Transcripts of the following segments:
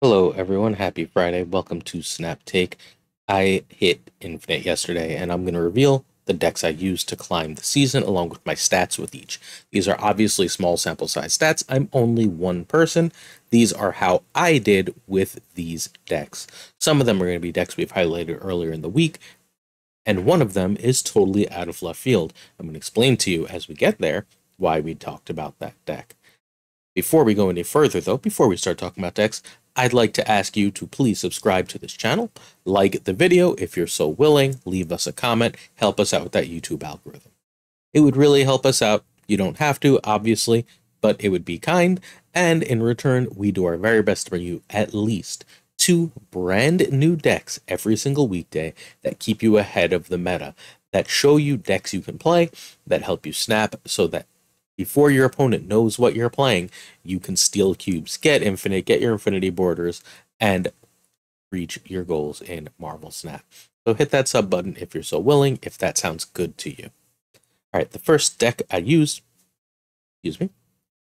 Hello, everyone. Happy Friday. Welcome to Snap Take. I hit Infinite yesterday, and I'm going to reveal the decks I used to climb the season along with my stats with each. These are obviously small sample size stats. I'm only one person. These are how I did with these decks. Some of them are going to be decks we've highlighted earlier in the week, and one of them is totally out of left field. I'm going to explain to you as we get there why we talked about that deck. Before we go any further, though, before we start talking about decks, I'd like to ask you to please subscribe to this channel, like the video if you're so willing, leave us a comment, help us out with that YouTube algorithm. It would really help us out. You don't have to, obviously, but it would be kind, and in return, we do our very best to bring you at least 2 brand new decks every single weekday that keep you ahead of the meta, that show you decks you can play, that help you snap so that before your opponent knows what you're playing, you can steal cubes, get infinite, get your infinity borders, and reach your goals in Marvel Snap. So hit that sub button if you're so willing, if that sounds good to you. All right, the first deck I used, the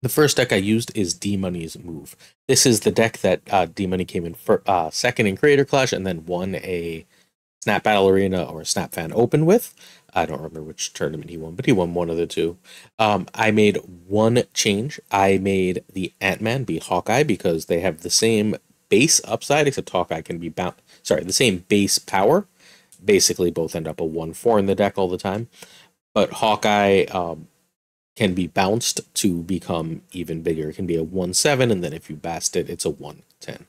first deck I used is D-Money's Move. This is the deck that D-Money came in for, second in Creator Clash and then won a Snap Battle Arena or Snap Fan Open with. I don't remember which tournament he won, but he won one of the two. I made one change. I made the Ant-Man be Hawkeye because they have the same base upside, except Hawkeye can be the same base power. Basically, both end up a 1/4 in the deck all the time. But Hawkeye can be bounced to become even bigger. It can be a 1/7, and then if you bast it, it's a 1/10.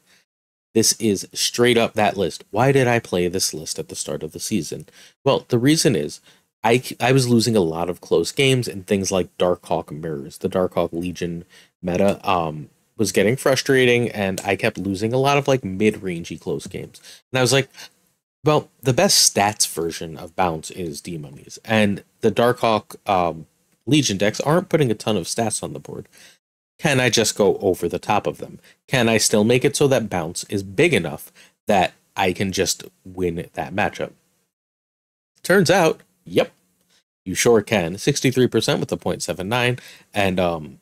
This is straight up that list. Why did I play this list at the start of the season? Well, the reason is I was losing a lot of close games and things like Darkhawk mirrors. The Darkhawk Legion meta was getting frustrating, and I kept losing a lot of like mid-rangey close games. And I was like, well, the best stats version of Bounce is D-Money's, and the Darkhawk Legion decks aren't putting a ton of stats on the board. Can I just go over the top of them? Can I still make it so that Bounce is big enough that I can just win that matchup? Turns out, yep, you sure can. 63% with the 0.79. And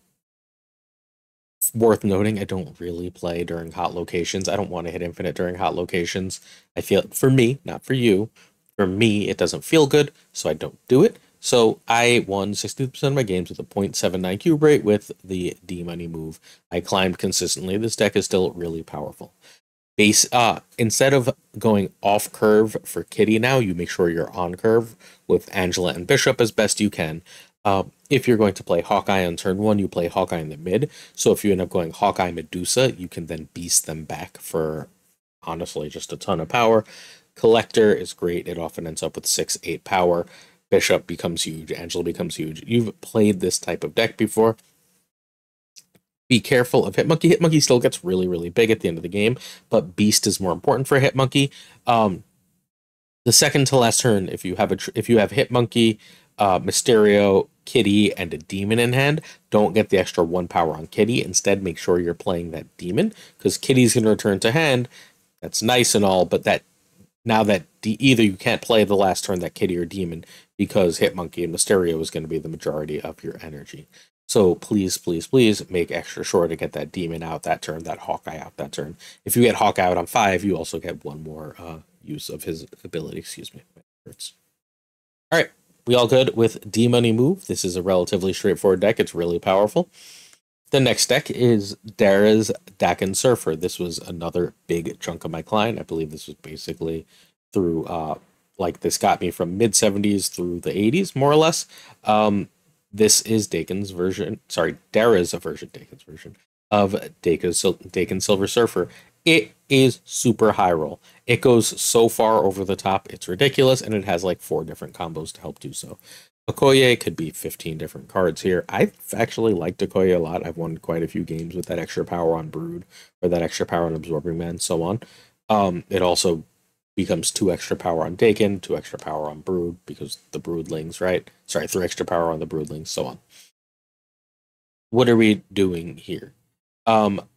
worth noting, I don't really play during hot locations. I don't want to hit infinite during hot locations. I feel, for me, not for you, for me, it doesn't feel good, so I don't do it. So I won 60% of my games with a 0.79 cube rate with the D-Money move. I climbed consistently. This deck is still really powerful. Instead of going off curve for Kitty now, you make sure you're on curve with Angela and Bishop as best you can. If you're going to play Hawkeye on turn 1, you play Hawkeye in the mid. So if you end up going Hawkeye Medusa, you can then beast them back for, honestly, just a ton of power. Collector is great. It often ends up with 6-8 power. Bishop becomes huge. Angela becomes huge. You've played this type of deck before. Be careful of Hitmonkey. Hitmonkey still gets really, really big at the end of the game, but Beast is more important for Hitmonkey. The second to last turn, if you have Hitmonkey, Mysterio, Kitty, and a demon in hand, don't get the extra 1 power on Kitty. Instead, make sure you're playing that demon, because Kitty's going to return to hand. That's nice and all, but either you can't play the last turn that Kitty or demon because Hitmonkey and Mysterio is going to be the majority of your energy. So please, please, please make extra sure to get that demon out that turn, that Hawkeye out that turn. If you get Hawkeye out on 5, you also get 1 more use of his ability. Excuse me. All right, we all good with D-Money move. This is a relatively straightforward deck. It's really powerful. The next deck is Dara's Daken Surfer. This was another big chunk of my client. I believe this was basically through, this got me from mid-70s through the 80s, more or less. This is Daken's version, Daken's version of Daken Silver Surfer. It is super high roll. It goes so far over the top, it's ridiculous, and it has like 4 different combos to help do so. Okoye could be 15 different cards here. I've actually liked Okoye a lot. I've won quite a few games with that extra power on Brood, or that extra power on Absorbing Man, so on. It also becomes 2 extra power on Daken, 2 extra power on Brood, because the Broodlings, right? Sorry, 3 extra power on the Broodlings, so on. What are we doing here?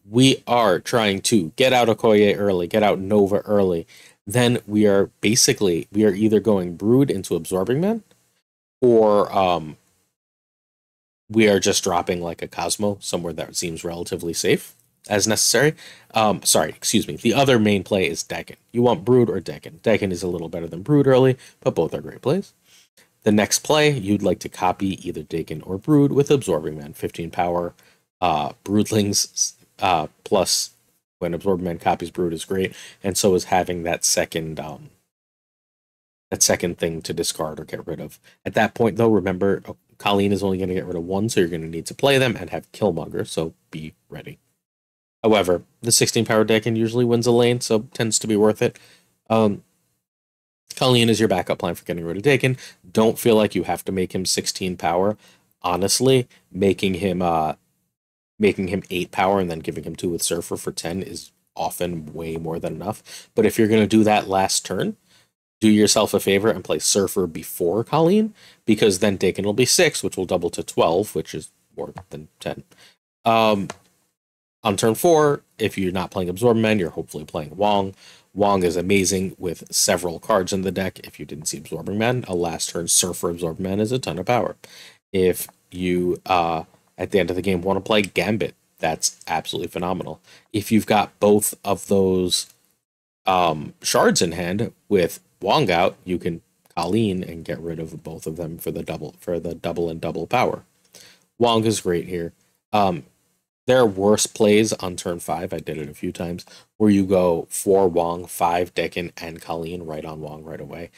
We are trying to get out Okoye early, get out Nova early. Then we are either going Brood into Absorbing Man, or we are just dropping like a Cosmo somewhere that seems relatively safe. as necessary. Sorry, excuse me. The other main play is Daken. You want Brood or Daken. Daken is a little better than Brood early, but both are great plays. The next play, you'd like to copy either Daken or Brood with Absorbing Man, 15 power. Broodlings plus when Absorbing Man copies Brood is great, and so is having that second thing to discard or get rid of. At that point, though, remember Colleen is only going to get rid of one, so you're going to need to play them and have Killmonger. So be ready. However, the 16 power Daken usually wins a lane, so tends to be worth it. Colleen is your backup plan for getting rid of Daken. Don't feel like you have to make him 16 power. Honestly, making him 8 power and then giving him 2 with Surfer for 10 is often way more than enough. But if you're going to do that last turn, do yourself a favor and play Surfer before Colleen, because then Daken will be 6, which will double to 12, which is more than 10. On turn 4, if you're not playing Absorb Man, you're hopefully playing Wong. Wong is amazing with several cards in the deck. If you didn't see Absorbing Man, a last turn Surfer Absorbing Man is a ton of power. If you, at the end of the game, want to play Gambit, that's absolutely phenomenal. If you've got both of those shards in hand with Wong out, you can Colleen and get rid of both of them for the double and double power. Wong is great here. There are worse plays on turn 5. I did it a few times where you go 4 Wong, 5 Daken, and Colleen right on Wong right away.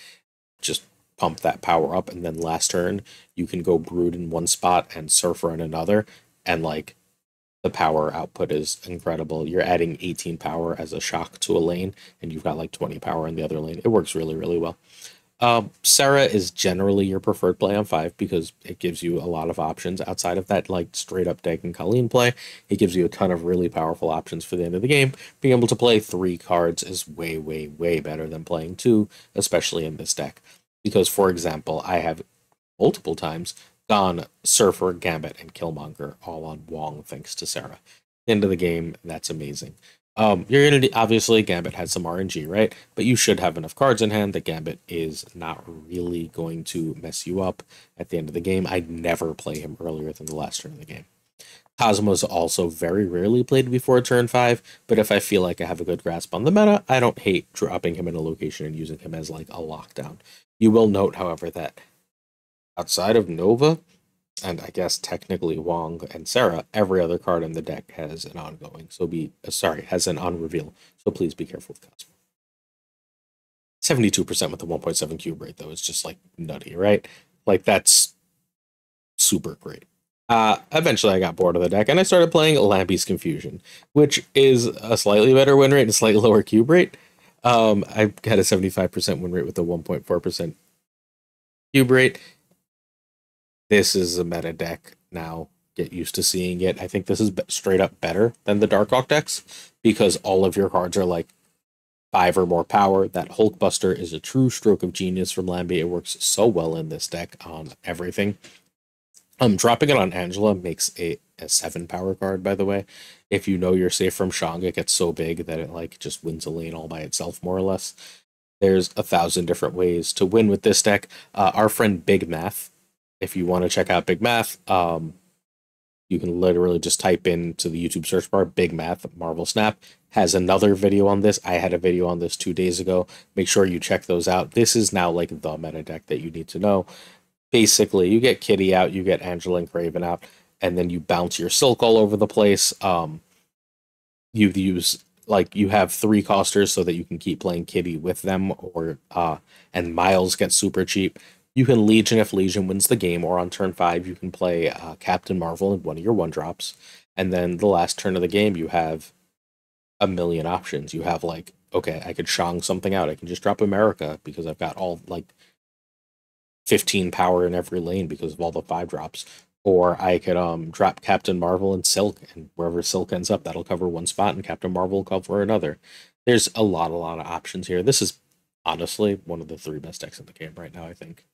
Just pump that power up, and then last turn you can go Brood in one spot and Surfer in another, and like the power output is incredible. You're adding 18 power as a shock to a lane, and you've got like 20 power in the other lane. It works really, really well. Sarah is generally your preferred play on 5 because it gives you a lot of options outside of that like straight up Daken Colleen play. It gives you a ton of really powerful options for the end of the game. Being able to play 3 cards is way, way, way better than playing 2, especially in this deck. Because, for example, I have multiple times gone Surfer, Gambit, and Killmonger all on Wong thanks to Sarah. End of the game, that's amazing. You're gonna obviously Gambit has some RNG, right? But you should have enough cards in hand that Gambit is not really going to mess you up at the end of the game. I'd never play him earlier than the last turn of the game. Cosmo's also very rarely played before turn 5, but if I feel like I have a good grasp on the meta, I don't hate dropping him in a location and using him as like a lockdown. You will note, however, that outside of Nova, and I guess technically Wong and Sarah, every other card in the deck has an ongoing. So has an on reveal. So please be careful with Cosmo. 72% with the 1.7 cube rate though is just like nutty, right? Like that's super great. Eventually I got bored of the deck and I started playing Lampy's Confusion, which is a slightly better win rate and a slightly lower cube rate. I had a 75% win rate with a 1.4% cube rate. This is a meta deck now. Get used to seeing it. I think this is straight up better than the Dark Hawk decks because all of your cards are like 5 or more power. That Hulkbuster is a true stroke of genius from Lambie. It works so well in this deck on everything. Dropping it on Angela makes a 7 power card, by the way. If you know you're safe from Shang, it gets so big that it like just wins a lane all by itself, more or less. There's 1,000 different ways to win with this deck. Our friend Big Math, if you want to check out Big Math, you can literally just type into the YouTube search bar, Big Math Marvel Snap, has another video on this. I had a video on this 2 days ago. Make sure you check those out. This is now like the meta deck that you need to know. Basically, you get Kitty out, you get Angela and Craven out, and then you bounce your Silk all over the place. You use you have 3 costers so that you can keep playing Kitty with them, or and Miles gets super cheap. You can Legion if Legion wins the game, or on turn 5 you can play Captain Marvel in one of your 1-drops, and then the last turn of the game you have a million options. You have like, okay, I could Shang something out. I can just drop America because I've got all like 15 power in every lane because of all the 5-drops. Or I could drop Captain Marvel and Silk, and wherever Silk ends up, that'll cover one spot, and Captain Marvel will cover another. There's a lot of options here. This is honestly one of the 3 best decks in the game right now, I think.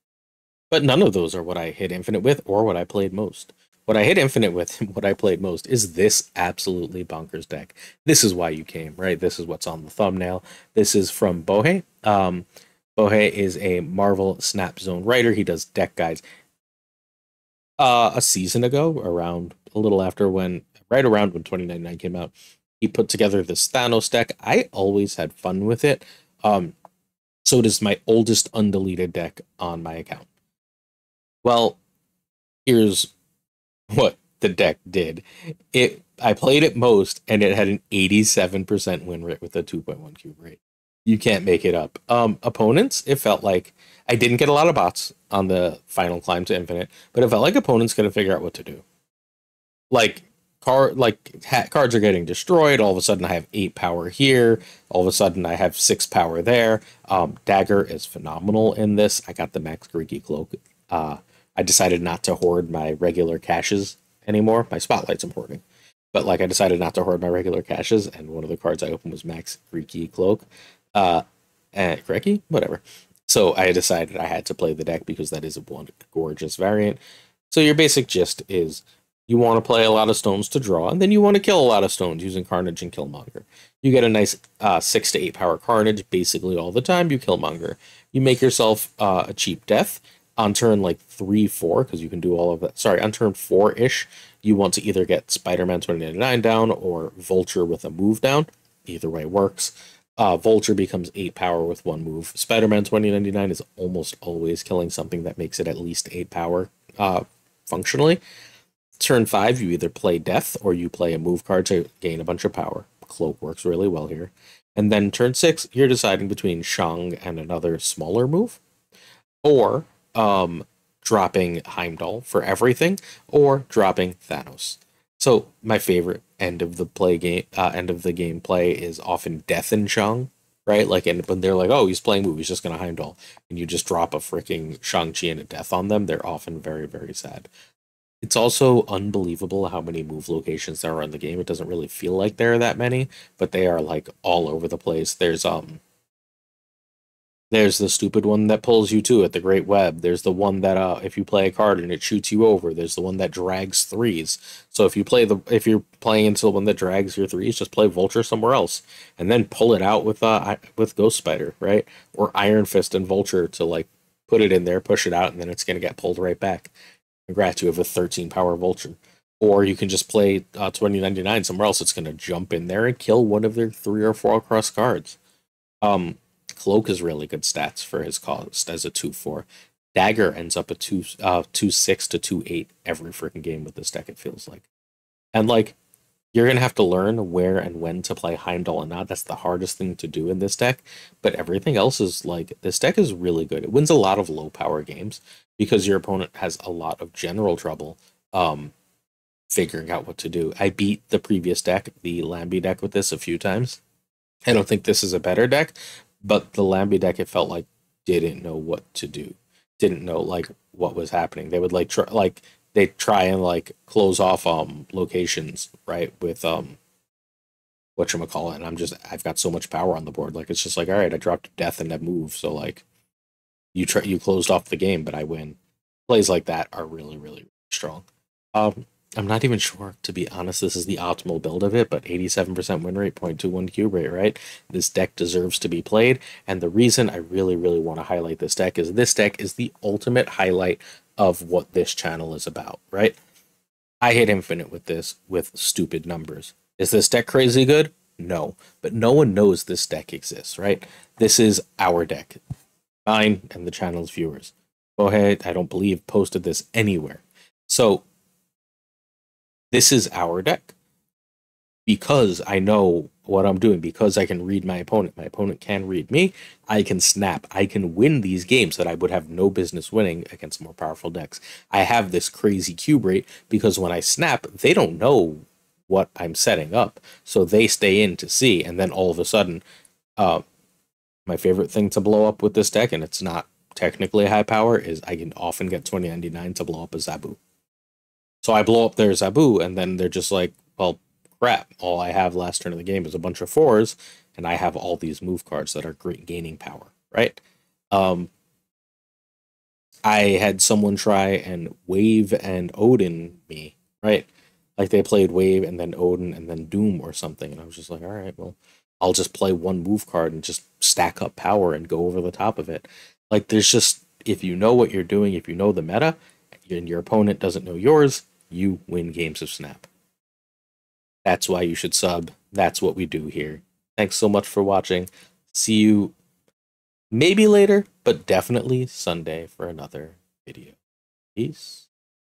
But none of those are what I hit Infinite with or what I played most. What I hit Infinite with and what I played most is this absolutely bonkers deck. This is why you came, right? This is what's on the thumbnail. This is from Bohei. Bohei is a Marvel Snap Zone writer. He does deck guides. A season ago, right around when 2099 came out, He put together this Thanos deck. I always had fun with it. Um, so it is my oldest undeleted deck on my account. Well, here's what the deck did. I played it most, and it had an 87% win rate with a 2.1 cube rate. You can't make it up. Opponents, it felt like I didn't get a lot of bots on the final climb to infinite, but it felt like opponents couldn't figure out what to do. Like cards are getting destroyed. All of a sudden, I have 8 power here. All of a sudden, I have 6 power there. Dagger is phenomenal in this. I got the Max Greeky Cloak. I decided not to hoard my regular caches anymore. My spotlight's important, but like I decided not to hoard my regular caches, and one of the cards I opened was Max Greeky Cloak. Uh, and Greeky, whatever. So I decided I had to play the deck because that is one gorgeous variant. So your basic gist is you want to play a lot of stones to draw, and then you want to kill a lot of stones using Carnage and Killmonger. You get a nice 6 to 8 power Carnage basically all the time. You Killmonger. You make yourself a cheap death on turn like 3, 4, because you can do all of that. Sorry, on turn 4 ish, you want to either get Spider-Man 2099 down or Vulture with a move down. Either way works. Vulture becomes 8 power with 1 move. Spider-Man 2099 is almost always killing something that makes it at least 8 power functionally. Turn 5, you either play Death or you play a move card to gain a bunch of power. Cloak works really well here. And then turn 6, you're deciding between Shang and another smaller move, or dropping Heimdall for everything, or dropping Thanos. So my favorite end of the gameplay is often Death and Shang, right? Like, and when they're like, oh, he's playing move, he's just gonna Heimdall, and you just drop a freaking Shang-Chi and a Death on them, they're often very, very sad. It's also unbelievable how many move locations there are in the game. It doesn't really feel like there are that many, but they are like all over the place. There's the stupid one that pulls you to it, the Great Web. There's the one that if you play a card and it shoots you over. There's the one that drags threes. So if you're playing into the one that drags your threes, just play Vulture somewhere else, and then pull it out with Ghost Spider, right? Or Iron Fist and Vulture to like put it in there, push it out, and then it's gonna get pulled right back. Congrats, you have a 13 power Vulture. Or you can just play 2099 somewhere else. It's gonna jump in there and kill one of their 3 or 4 cross cards. Um, Cloak is really good stats for his cost as a 2/4. Dagger ends up a 2/6 to 2/8 every freaking game with this deck, it feels like. And like you're gonna have to learn where and when to play Heimdall and not. That's the hardest thing to do in this deck. But everything else is like this deck is really good. It wins a lot of low power games because your opponent has a lot of general trouble figuring out what to do. I beat the previous deck, the Lambie deck, with this a few times. I don't think this is a better deck, but the Lambie deck, it felt like didn't know what to do, didn't know like what was happening. They would they try and like close off locations, right, with whatchamacallit, and I've got so much power on the board, like it's just like, all right, I dropped Death and that move, so like you closed off the game, but I win. Plays like that are really, really strong. I'm not even sure, to be honest, this is the optimal build of it, but 87% win rate, 0.21 cube rate, right? This deck deserves to be played, and the reason I really, really want to highlight this deck is the ultimate highlight of what this channel is about, right? I hit infinite with this with stupid numbers. Is this deck crazy good? No, but no one knows this deck exists, right? This is our deck, mine and the channel's viewers. Go ahead, I don't believe posted this anywhere. So this is our deck because I know what I'm doing, because I can read my opponent. My opponent can read me. I can snap. I can win these games that I would have no business winning against more powerful decks. I have this crazy cube rate because when I snap, they don't know what I'm setting up. So they stay in to see, and then all of a sudden, my favorite thing to blow up with this deck, and it's not technically high power, is I can often get 2099 to blow up a Zabu. So I blow up their Zabu, and then they're just like, well, crap. All I have last turn of the game is a bunch of 4s, and I have all these move cards that are gaining power, right? I had someone try and Wave and Odin me, right? Like they played Wave and then Odin and then Doom or something, and I was just like, all right, well, I'll just play one move card and just stack up power and go over the top of it. Like there's just, if you know what you're doing, if you know the meta, and your opponent doesn't know yours, you win games of Snap. That's why you should sub. That's what we do here. Thanks so much for watching. See you maybe later, but definitely Sunday for another video. Peace.